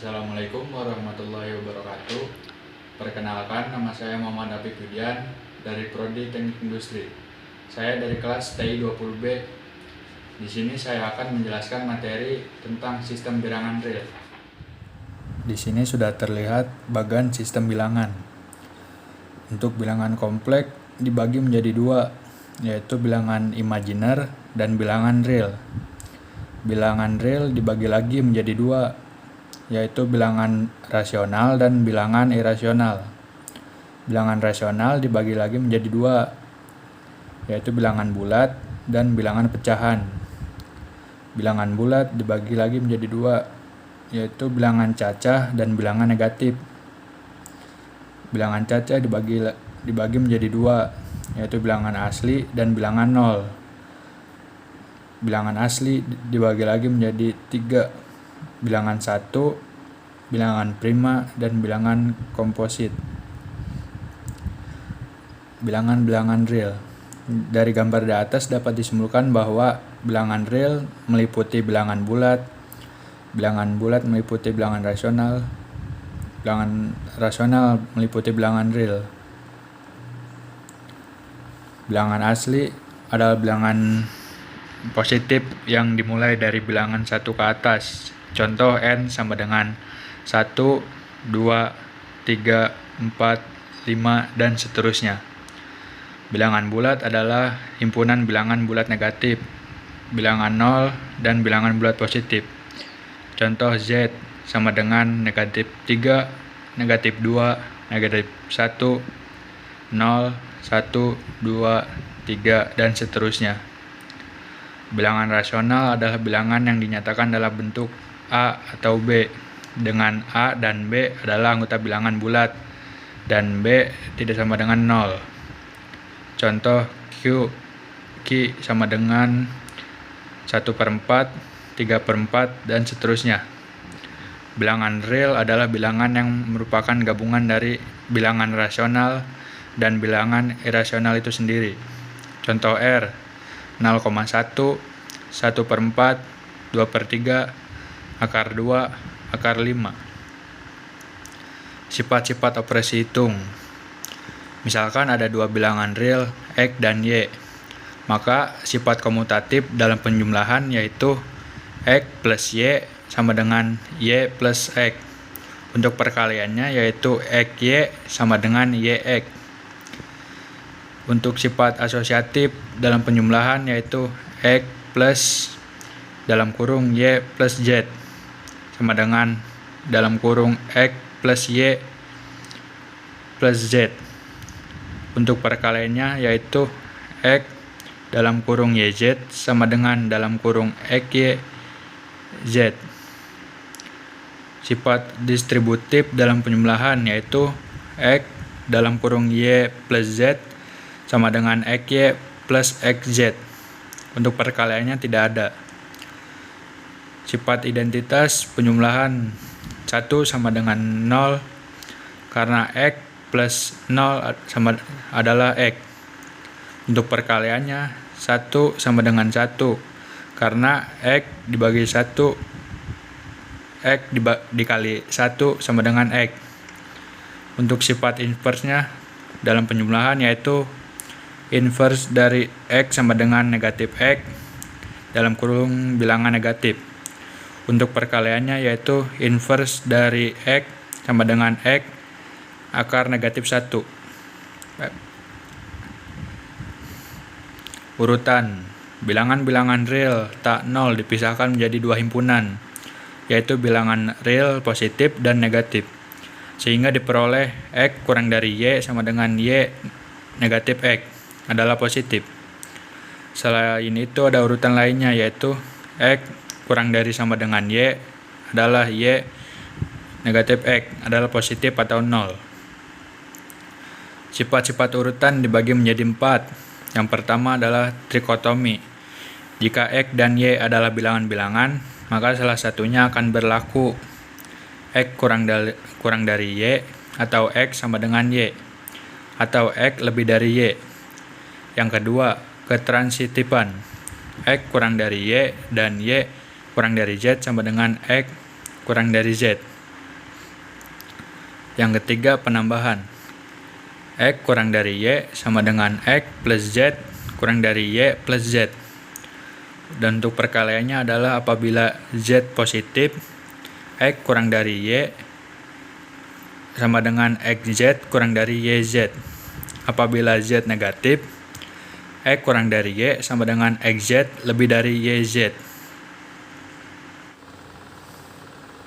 Assalamualaikum warahmatullahi wabarakatuh. Perkenalkan, nama saya Muhammad Apik Widian dari Prodi Teknik Industri. Saya dari kelas TI 20B. Di sini saya akan menjelaskan materi tentang sistem bilangan real. Di sini sudah terlihat bagan sistem bilangan. Untuk bilangan kompleks dibagi menjadi dua, yaitu bilangan imajiner dan bilangan real. Bilangan real dibagi lagi menjadi dua, yaitu bilangan rasional dan bilangan irasional. Bilangan rasional dibagi lagi menjadi dua, yaitu bilangan bulat dan bilangan pecahan. Bilangan bulat dibagi lagi menjadi dua, yaitu bilangan cacah dan bilangan negatif. Bilangan cacah dibagi menjadi dua, yaitu bilangan asli dan bilangan nol. Bilangan asli dibagi lagi menjadi tiga, bilangan satu, bilangan prima, dan bilangan komposit. Bilangan-bilangan real. Dari gambar di atas dapat disimpulkan bahwa bilangan real meliputi bilangan bulat meliputi bilangan rasional meliputi bilangan real. Bilangan asli adalah bilangan positif yang dimulai dari bilangan 1 ke atas. Contoh n sama dengan 1, 2, 3, 4, 5, dan seterusnya. Bilangan bulat adalah himpunan bilangan bulat negatif, bilangan 0, dan bilangan bulat positif. Contoh z sama dengan negatif 3, negatif 2, negatif 1, 0, 1, 2, 3, dan seterusnya. Bilangan rasional adalah bilangan yang dinyatakan dalam bentuk A atau B, dengan A dan B adalah anggota bilangan bulat, dan B tidak sama dengan 0. Contoh Q sama dengan 1/4, 3/4, dan seterusnya. Bilangan real adalah bilangan yang merupakan gabungan dari bilangan rasional dan bilangan irasional itu sendiri. Contoh R, 0,1, 1/4, 2/3, akar 2, akar 5. Sifat-sifat operasi hitung. Misalkan ada dua bilangan real, X dan Y. Maka sifat komutatif dalam penjumlahan yaitu X plus Y sama dengan Y plus X. Untuk perkaliannya yaitu XY sama dengan YX. Untuk sifat asosiatif dalam penjumlahan yaitu X plus dalam kurung Y plus Z sama dengan dalam kurung X plus Y plus Z. Untuk perkaliannya yaitu X dalam kurung YZ sama dengan dalam kurung XY Z. Sifat distributif dalam penjumlahan yaitu X dalam kurung Y plus Z sama dengan XY plus XZ. Untuk perkaliannya tidak ada. Sifat identitas penjumlahan 1 sama dengan 0 karena X plus 0 adalah X. Untuk perkaliannya 1 sama dengan 1 karena X dibagi 1, X dikali 1 sama dengan X. Untuk sifat inversenya dalam penjumlahan yaitu inverse dari X sama dengan negatif X dalam kurung bilangan negatif. Untuk perkaliannya yaitu inverse dari X sama dengan X akar negatif 1. Urutan. Bilangan-bilangan real tak nol dipisahkan menjadi dua himpunan, yaitu bilangan real positif dan negatif, sehingga diperoleh X kurang dari Y sama dengan Y negatif X adalah positif. Selain itu ada urutan lainnya yaitu X kurang dari sama dengan Y adalah Y negatif X adalah positif atau 0. Sifat-sifat urutan dibagi menjadi 4. Yang pertama adalah trikotomi. Jika X dan Y adalah bilangan-bilangan, maka salah satunya akan berlaku X kurang dari Y atau X sama dengan Y atau X lebih dari Y. Yang kedua, ketransitifan. X kurang dari Y dan Y kurang dari Z sama dengan X kurang dari Z. Yang ketiga, penambahan. X kurang dari Y sama dengan X plus Z kurang dari Y plus Z. Dan untuk perkaliannya adalah apabila Z positif, X kurang dari Y sama dengan XZ kurang dari YZ. Apabila Z negatif, X kurang dari Y sama dengan XZ lebih dari YZ.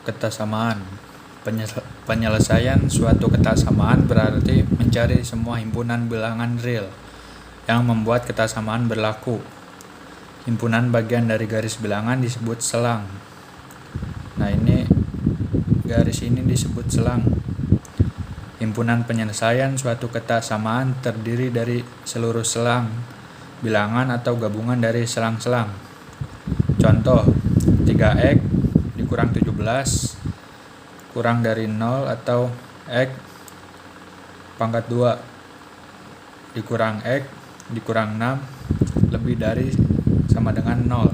Ketasamaan. Penyelesaian suatu ketasamaan berarti mencari semua himpunan bilangan real yang membuat ketasamaan berlaku. Himpunan bagian dari garis bilangan disebut selang. Nah, ini garis ini disebut selang. Himpunan penyelesaian suatu ketasamaan terdiri dari seluruh selang bilangan atau gabungan dari selang-selang. Contoh, 3x dikurang 17 kurang dari 0 atau X pangkat 2 dikurang X dikurang 6 lebih dari sama dengan 0.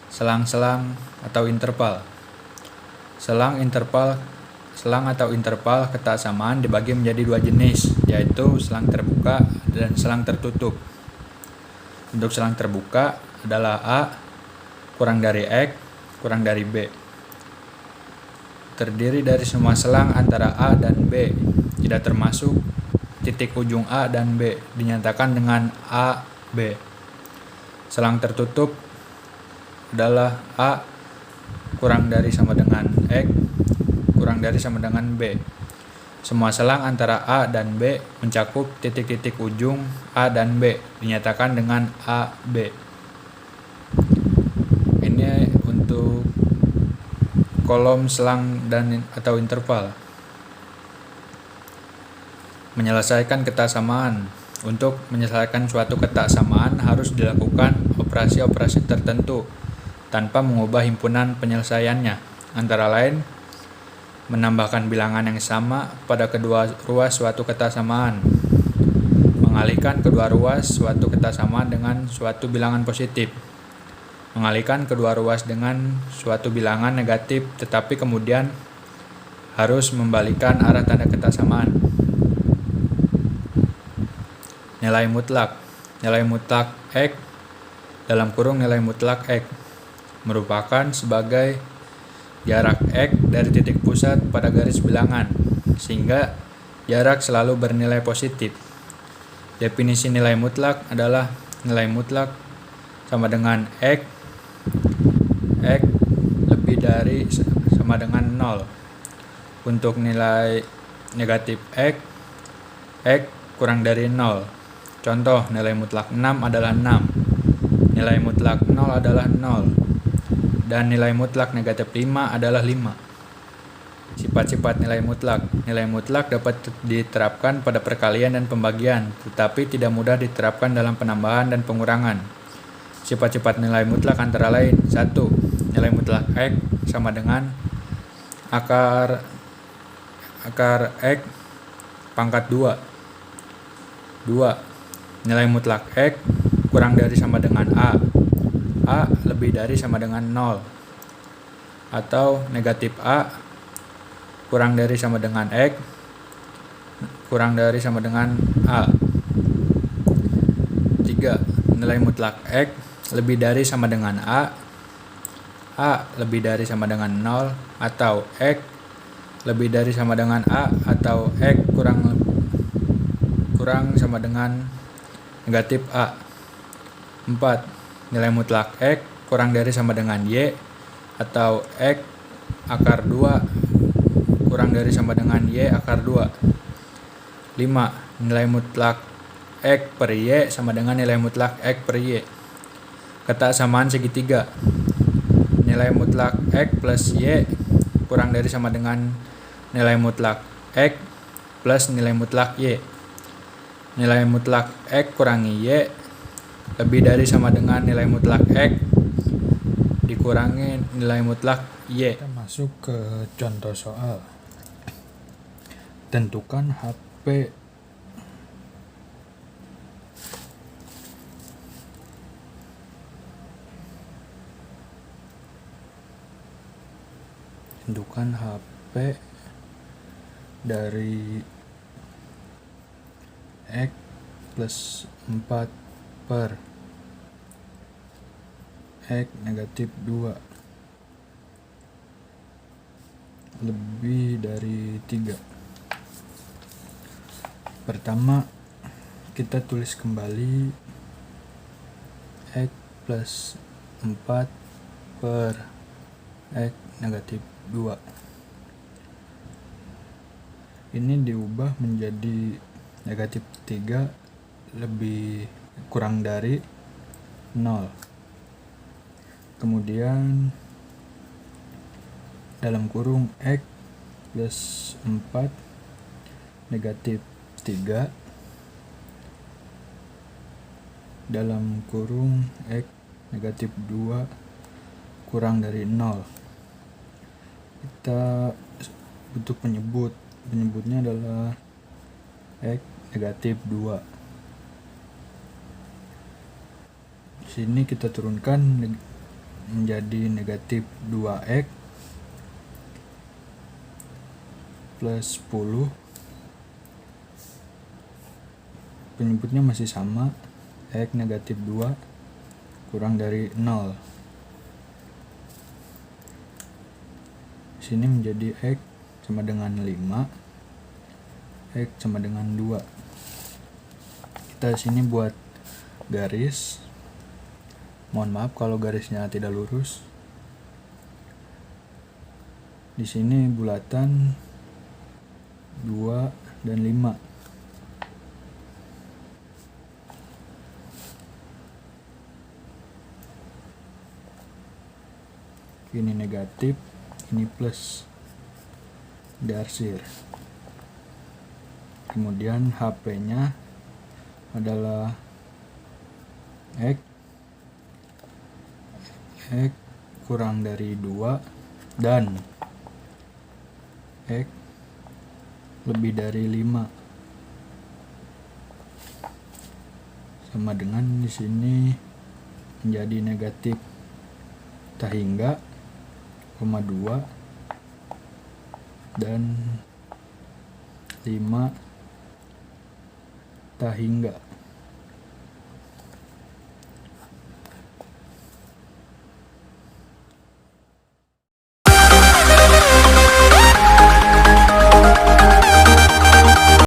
Selang-selang atau interval. Selang atau interval ketasamaan dibagi menjadi dua jenis, yaitu selang terbuka dan selang tertutup. Untuk selang terbuka adalah A kurang dari X kurang dari B. Terdiri dari semua selang antara A dan B, tidak termasuk titik ujung A dan B, dinyatakan dengan A, B. Selang tertutup adalah A kurang dari sama dengan X kurang dari sama dengan B. Semua selang antara A dan B mencakup titik-titik ujung A dan B, dinyatakan dengan A, B. Ini untuk kolom selang dan atau interval. Menyelesaikan ketasamaan. Untuk menyelesaikan suatu ketasamaan harus dilakukan operasi-operasi tertentu tanpa mengubah himpunan penyelesaiannya. Antara lain, menambahkan bilangan yang sama pada kedua ruas suatu ketasamaan, mengalihkan kedua ruas suatu ketasamaan dengan suatu bilangan positif, mengalihkan kedua ruas dengan suatu bilangan negatif, tetapi kemudian harus membalikan arah tanda ketasamaan. Nilai mutlak. Nilai mutlak X dalam kurung nilai mutlak X merupakan sebagai jarak X dari titik pusat pada garis bilangan, sehingga jarak selalu bernilai positif. Definisi nilai mutlak adalah nilai mutlak sama dengan X lebih dari sama dengan 0. Untuk nilai negatif X kurang dari 0. Contoh, nilai mutlak 6 adalah 6, nilai mutlak 0 adalah 0, dan nilai mutlak negatif 5 adalah 5. Sifat-sifat nilai mutlak. Nilai mutlak dapat diterapkan pada perkalian dan pembagian, tetapi tidak mudah diterapkan dalam penambahan dan pengurangan. Sifat-sifat nilai mutlak antara lain: 1. Nilai mutlak X sama dengan akar X pangkat 2. 2. Nilai mutlak X kurang dari sama dengan A lebih dari sama dengan 0, atau negatif A kurang dari sama dengan X kurang dari sama dengan A. 3. Nilai mutlak X lebih dari sama dengan A lebih dari sama dengan 0, atau X lebih dari sama dengan A atau X kurang sama dengan negatif A. 4. Nilai mutlak X kurang dari sama dengan Y, atau X akar 2 kurang dari sama dengan Y akar 2. 5. Nilai mutlak X per Y sama dengan nilai mutlak X per Y. Ketasamaan segitiga. Nilai mutlak X plus Y kurang dari sama dengan nilai mutlak X plus nilai mutlak Y. Nilai mutlak X kurangi Y lebih dari sama dengan nilai mutlak X dikurangi nilai mutlak Y. Kita masuk ke contoh soal. Tentukan HP dari X plus 4 per X negatif 2 lebih dari 3. Pertama, kita tulis kembali X plus 4 per X negatif 2. Ini diubah menjadi negatif 3 lebih kurang dari 0. Kemudian dalam kurung X plus 4 negatif 3 dalam kurung X negatif 2 kurang dari 0. Kita butuh penyebutnya adalah X negatif 2. Di sini kita turunkan menjadi negatif 2X plus 10. Penyebutnya masih sama, X negatif 2 kurang dari 0. Di sini menjadi X sama dengan 5, X sama dengan 2. Kita di sini buat garis. Mohon maaf kalau garisnya tidak lurus. Di sini bulatan 2 dan 5. Ini negatif, ini plus, diarsir. Kemudian HP-nya adalah X kurang dari 2 dan X lebih dari 5. Sama dengan di sini menjadi negatif tak hingga, 2 dan 5 tak hingga.